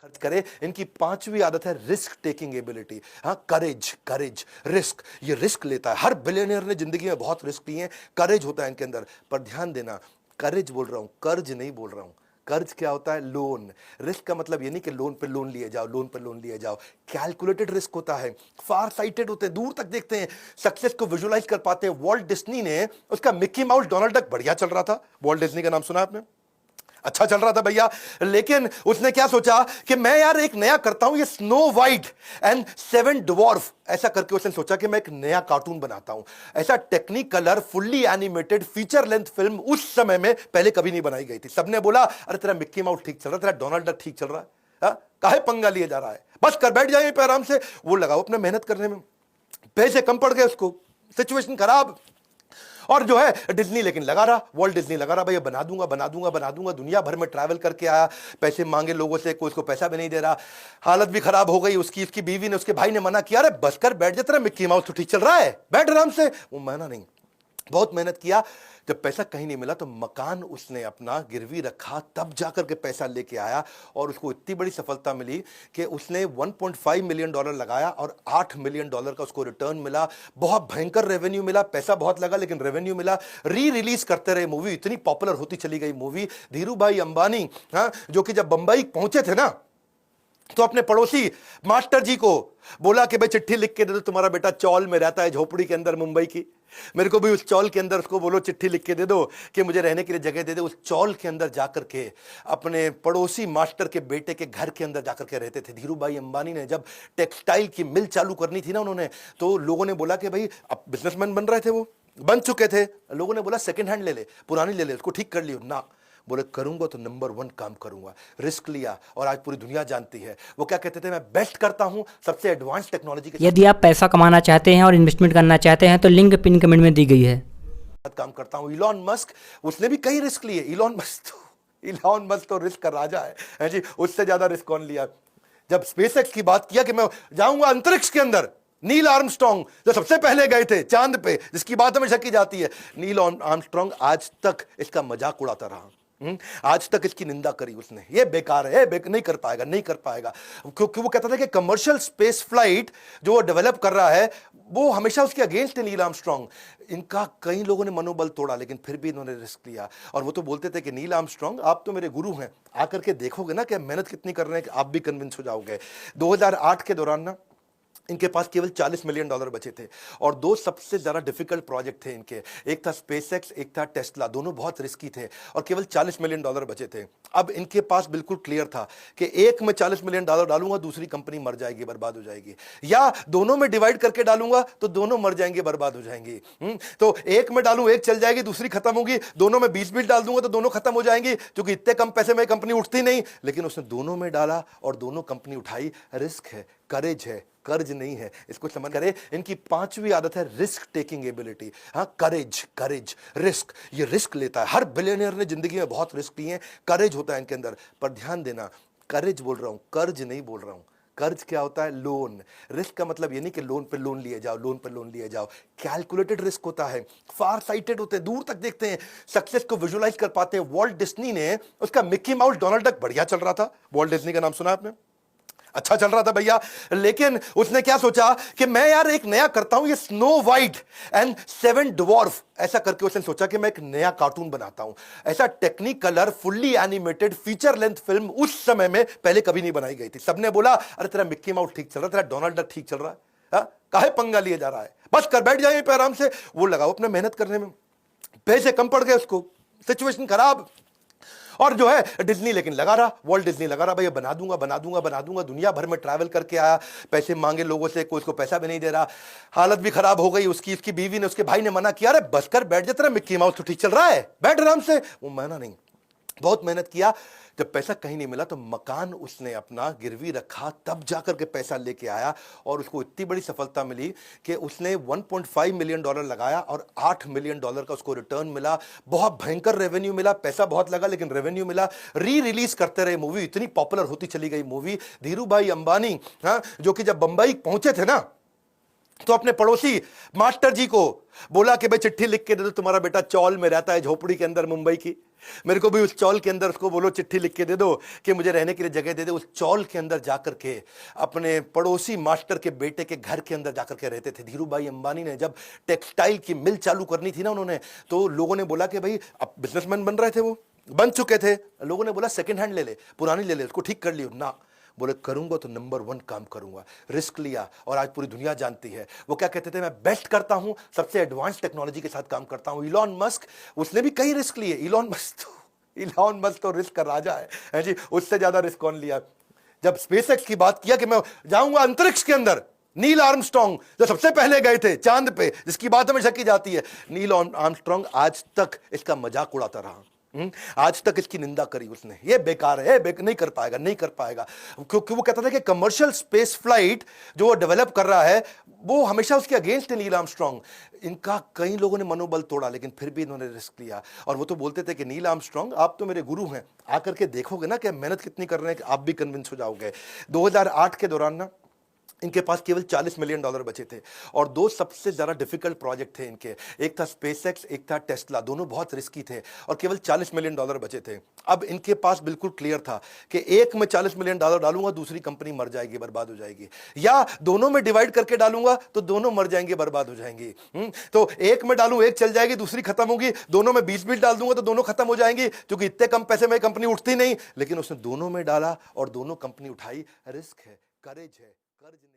खर्च करे। इनकी पांचवी आदत है रिस्क टेकिंग एबिलिटी। हाँ, करेज, करेज, रिस्क। ये रिस्क लेता है। हर बिलियनियर ने जिंदगी में बहुत रिस्क लिए हैं। करेज होता है इनके अंदर। पर ध्यान देना, करेज बोल रहा हूं, कर्ज नहीं बोल रहा हूं। कर्ज क्या होता है? लोन। रिस्क का मतलब ये नहीं कि लोन पे लोन लिए जाओ, लोन पे लोन लिए जाओ। कैलकुलेटेड रिस्क होता है। फार साइटेड होते हैं, दूर तक देखते हैं, सक्सेस को विजुलाइज कर पाते हैं। वॉल्ट डिज्नी ने, उसका मिक्की माउस डोनाल्ड डक बढ़िया चल रहा था। वॉल्ट डिज्नी का नाम सुना आपने? अच्छा चल रहा था भैया, लेकिन उसने क्या सोचा कि मैं यार एक नया करता हूं, ये snow white and seven dwarf, ऐसा करके उसने सोचा कि मैं एक नया कार्टून बनाता हूं। ऐसा Technicolor fully animated feature length film उस समय में पहले कभी नहीं बनाई गई थी। सबने बोला अरे तेरा मिक्की माउस ठीक चल रहा है, तेरा डोनाल्ड डक ठीक चल रहा है, काहे पंगा लिए जा रहा है, बस कर बैठ जाए पे आराम से। वो लगाओ अपने मेहनत करने में, पैसे कम पड़ गए उसको, सिचुएशन खराब। और जो है डिज्नी लेकिन लगा रहा, वॉल्ट डिज्नी लगा रहा, भैया बना दूंगा बना दूंगा बना दूंगा। दुनिया भर में ट्रैवल करके आया, पैसे मांगे लोगों से, कोई उसको पैसा भी नहीं दे रहा। हालत भी खराब हो गई उसकी। उसकी बीवी ने, उसके भाई ने मना किया, अरे बस कर बैठ जा, तेरा मिक्की माउस तो ठीक चल रहा है, बैठ आराम से। वो माना नहीं, बहुत मेहनत किया। जब पैसा कहीं नहीं मिला तो मकान उसने अपना गिरवी रखा, तब जाकर के पैसा लेके आया। और उसको इतनी बड़ी सफलता मिली कि उसने $1.5 मिलियन लगाया और $8 मिलियन का उसको रिटर्न मिला। बहुत भयंकर रेवेन्यू मिला, पैसा बहुत लगा लेकिन रेवेन्यू मिला। री रिलीज करते रहे मूवी, इतनी पॉपुलर होती चली गई मूवी। धीरू भाई अंबानी, हाँ, जो कि जब बंबई पहुंचे थे ना, तो अपने पड़ोसी मास्टर जी को बोला कि भाई चिट्ठी लिख के दे दो, तुम्हारा बेटा चौल में रहता है, झोपड़ी के अंदर मुंबई की, मेरे को भी उस चौल के अंदर उसको बोलो चिट्ठी लिख के दे दो कि मुझे रहने के लिए जगह दे दे। उस चौल के अंदर जाकर के अपने पड़ोसी मास्टर के बेटे के घर के अंदर जाकर के रहते थे। धीरू भाई अंबानी ने जब टेक्सटाइल की मिल चालू करनी थी ना उन्होंने, तो लोगों ने बोला कि भाई, अब बिजनेसमैन बन रहे थे, वो बन चुके थे, लोगों ने बोला सेकेंड हैंड ले ले, पुरानी ले ले, उसको ठीक कर लियो ना। बोले करूंगा तो नंबर 1 काम करूंगा। रिस्क लिया और आज पूरी दुनिया जानती है। वो क्या कहते थे, मैं बेस्ट करता हूं, सबसे एडवांस टेक्नोलॉजी के यदि आप पैसा कमाना चाहते हैं और इन्वेस्टमेंट करना चाहते हैं तो लिंक पिन कमेंट में दी गई है। काम करता हूं। इलॉन मस्क, उसने भी कई रिस्क लिए। इलॉन मस्क तो रिस्क का राजा है जी। उससे ज्यादा रिस्क कौन लिया? जब स्पेसएक्स की बात किया कि मैं जाऊंगा अंतरिक्ष के अंदर, नील आर्मस्ट्रांग जो सबसे पहले गए थे चांद पे, जिसकी बात हमेशा की जाती है, नील आर्मस्ट्रांग आज तक इसका मजाक उड़ाता रहा। आज तक इसकी निंदा करी उसने, ये बेकार है, नहीं कर पाएगा, नहीं कर पाएगा, क्योंकि वो कहता था कि कमर्शियल स्पेस फ्लाइट जो वो डेवलप कर रहा है, वो हमेशा उसके अगेंस्ट है नील आर्मस्ट्रांग। इनका कई लोगों ने मनोबल तोड़ा लेकिन फिर भी इन्होंने रिस्क लिया। और वो तो बोलते थे कि नील आर्मस्ट्रांग आप तो मेरे गुरु हैं, आकर के देखोगे ना कि मेहनत कितनी कर रहे हैं, कि आप भी कन्विंस हो जाओगे। 2008 के दौरान ना इनके पास केवल $40 मिलियन बचे थे और 2 सबसे ज़्यादा डिफिकल्ट प्रोजेक्ट थे इनके। एक था स्पेसएक्स, एक था टेस्ला, दोनों बहुत रिस्की थे और केवल $40 मिलियन बचे थे। अब इनके पास बिल्कुल क्लियर था कि एक में $40 मिलियन डालूंगा, दूसरी कंपनी मर जाएगी, बर्बाद हो जाएगी, या दोनों में डिवाइड करके डालूंगा तो दोनों मर जाएंगे, बर्बाद हो जाएंगी। तो एक में डालूं, एक चल जाएगी, दूसरी खत्म होगी, दोनों में 20-20 डाल दूंगा तो दोनों खत्म हो जाएंगी, क्योंकि इतने कम पैसे में कंपनी उठती नहीं। लेकिन उसने दोनों में डाला और दोनों कंपनी उठाई। रिस्क है, करेज है, कर्ज नहीं है, इसको समझ करे। इनकी पांचवी आदत है रिस्क टेकिंग एबिलिटी। हाँ, करेज, करेज, रिस्क। ये रिस्क लेता है। हर बिलियनियर ने जिंदगी में बहुत रिस्क लिए हैं। करेज होता है इनके अंदर। पर ध्यान देना, करेज बोल रहा हूं, कर्ज नहीं बोल रहा हूं। कर्ज क्या होता है? लोन। रिस्क का मतलब ये नहीं कि लोन पे लोन लिए जाओ, लोन पे लोन लिए जाओ। कैलकुलेटेड रिस्क होता है। फार साइटेड होते हैं, दूर तक देखते हैं, सक्सेस को विजुलाइज कर पाते हैं। वॉल्ट डिज्नी ने, उसका मिक्की माउस डोनाल्ड डक बढ़िया चल रहा था। वॉल्ट डिज्नी का नाम सुना आपने? अच्छा चल रहा था भैया, लेकिन उसने क्या सोचा कि मैं यार एक नया करता हूं, ये snow white and seven dwarf, ऐसा करके उसने सोचा कि मैं एक नया कार्टून बनाता हूं। ऐसा Technicolor fully animated feature length film उस समय में पहले कभी नहीं बनाई गई थी। सबने बोला अरे तेरा मिक्की माउस ठीक चल रहा है, तेरा डोनाल्ड डक ठीक चल रहा है, काहे पंगा लिए जा रहा है, बस कर बैठ जाए पे आराम से। वो लगाओ अपने मेहनत करने में, पैसे कम पड़ गए उसको, सिचुएशन खराब। और जो है डिज्नी लेकिन लगा रहा, वॉल्ट डिज्नी लगा रहा, भैया बना दूंगा बना दूंगा बना दूंगा। दुनिया भर में ट्रैवल करके आया, पैसे मांगे लोगों से, कोई उसको पैसा भी नहीं दे रहा। हालत भी खराब हो गई उसकी। उसकी बीवी ने, उसके भाई ने मना किया, अरे बस कर बैठ जा, तेरा मिक्की माउस तो ठीक चल रहा है, बैठ आराम से। वो माना नहीं, बहुत मेहनत किया। जब पैसा कहीं नहीं मिला तो मकान उसने अपना गिरवी रखा, तब जाकर के पैसा लेके आया। और उसको इतनी बड़ी सफलता मिली कि उसने $1.5 मिलियन लगाया और $8 मिलियन का उसको रिटर्न मिला। बहुत भयंकर रेवेन्यू मिला, पैसा बहुत लगा लेकिन रेवेन्यू मिला। री रिलीज करते रहे मूवी, इतनी पॉपुलर होती चली गई मूवी। धीरू भाई अंबानी, हाँ, जो कि जब बंबई पहुंचे थे ना, तो अपने पड़ोसी मास्टर जी को बोला कि भाई चिट्ठी लिख के दे दो, तुम्हारा बेटा चौल में रहता है, झोपड़ी के अंदर मुंबई की, मेरे को भी उस चौल के अंदर उसको बोलो चिट्ठी लिख के दे दो कि मुझे रहने के लिए जगह दे दे। उस चौल के अंदर जाकर के अपने पड़ोसी मास्टर के बेटे के घर के अंदर जाकर के रहते थे। धीरू भाई अंबानी ने जब टेक्सटाइल की मिल चालू करनी थी ना उन्होंने, तो लोगों ने बोला कि भाई, अब बिजनेसमैन बन रहे थे, वो बन चुके थे, लोगों ने बोला सेकंड हैंड ले ले, पुरानी ले ले, उसको ठीक कर लियो ना। बोले करूंगा तो नंबर 1 काम करूंगा। रिस्क लिया और आज पूरी दुनिया जानती है। वो क्या कहते थे, मैं बेस्ट करता हूं, सबसे एडवांस टेक्नोलॉजी के साथ काम करता हूं। इलॉन मस्क, उसने भी कई रिस्क लिए। इलॉन मस्क तो रिस्क का राजा है जी, उससे ज्यादा रिस्क कौन लिया। जब स्पेसएक्स की बात किया कि मैं जाऊंगा अंतरिक्ष के अंदर, नील आर्मस्ट्रांग जो सबसे पहले गए थे चांद पे, जिसकी बात हमेशा की जाती है, नील आर्मस्ट्रांग आज तक इसका मजाक उड़ाता रहा। आज तक इसकी निंदा करी उसने, ये बेकार है, नहीं कर पाएगा, नहीं कर पाएगा, क्योंकि वो कहता था कि कमर्शियल स्पेस फ्लाइट जो वो डेवलप कर रहा है वो हमेशा उसके अगेंस्ट है नील आर्मस्ट्रांग। इनका कई लोगों ने मनोबल तोड़ा, लेकिन फिर भी इन्होंने रिस्क लिया। और वो तो बोलते थे कि नील आर्मस्ट्रांग आप तो मेरे गुरु हैं, आकर के देखोगे ना कि मेहनत कितनी कर रहे हैं कि आप भी कन्विंस हो जाओगे। 2008 के दौरान ना इनके पास केवल $40 मिलियन बचे थे और 2 सबसे ज़्यादा डिफिकल्ट प्रोजेक्ट थे इनके, एक था स्पेसएक्स, एक था टेस्ला। दोनों बहुत रिस्की थे और केवल $40 मिलियन बचे थे। अब इनके पास बिल्कुल क्लियर था कि एक में $40 मिलियन डालूंगा, दूसरी कंपनी मर जाएगी, बर्बाद हो जाएगी, या दोनों में डिवाइड करके डालूंगा तो दोनों मर जाएंगे, बर्बाद हो जाएंगी। तो एक में डालूं, एक चल जाएगी, दूसरी खत्म होगी, दोनों में 20 डाल दूंगा तो दोनों खत्म हो जाएंगी, क्योंकि इतने कम पैसे में कंपनी उठती नहीं। लेकिन उसने दोनों में डाला और दोनों कंपनी उठाई। रिस्क है, करेज है, कर्ज